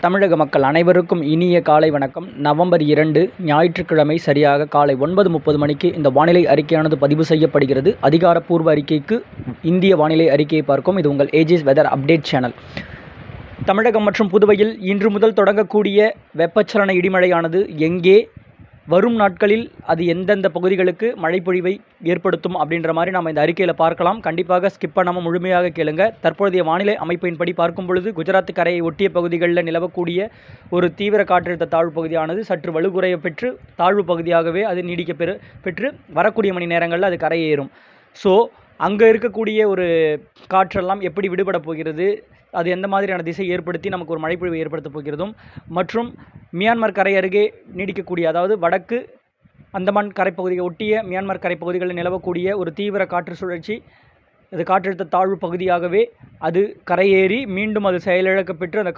தமிழக மக்கள் அனைவருக்கும் இனிய காலை வணக்கம். நவம்பர் 2 ஞாயிற்றுக்கிழமை சரியாக காலை 9:30 மணிக்கு இந்த வானிலை அறிக்கையானது பதிவு செய்யப்படுகிறது. அதிகாரப்பூர்வ அறிக்கைக்கு இந்திய வானிலை அறிக்கையை பார்க்கும். இது உங்கள் ஏஜிஸ் வெதர் அப்டேட் சேனல். தமிழகம் மற்றும் புதுவையில் இன்று முதல் தொடங்கக்கூடிய வெப்பச்சலன இடிமழையானது எங்கே, வரும் நாட்களில் அது எந்தெந்த பகுதிகளுக்கு மழைப்பொழிவை ஏற்படுத்தும் அப்படின்ற மாதிரி நம்ம இந்த அறிக்கையில் பார்க்கலாம். கண்டிப்பாக ஸ்கிப் பண்ணாமல் முழுமையாக கேளுங்க. தற்போதைய வானிலை அமைப்பின்படி பார்க்கும் பொழுது குஜராத் கரையை ஒட்டிய பகுதிகளில் நிலவக்கூடிய ஒரு தீவிர காற்றழுத்த தாழ்வு பகுதியானது சற்று வலுக்குறைய பெற்று தாழ்வு பகுதியாகவே அது நீடிக்க பெற்று வரக்கூடிய மணி நேரங்களில் அது கரையேறும். ஸோ அங்கே இருக்கக்கூடிய ஒரு காற்றெல்லாம் எப்படி விடுபட போகிறது, அது எந்த மாதிரியான திசை ஏற்படுத்தி நமக்கு ஒரு மழைப்பொழிவை ஏற்படுத்தப் போகிறதும், மற்றும் மியான்மர் கரை அருகே நீடிக்கக்கூடிய, அதாவது வடக்கு அந்தமான் கரைப்பகுதியை ஒட்டிய மியான்மர் கரைப்பகுதிகளில் நிலவக்கூடிய ஒரு தீவிர காற்று சுழற்சி, அது காற்றழுத்த தாழ்வு பகுதியாகவே அது கரையேறி மீண்டும் அது செயலிழக்க பெற்று அந்த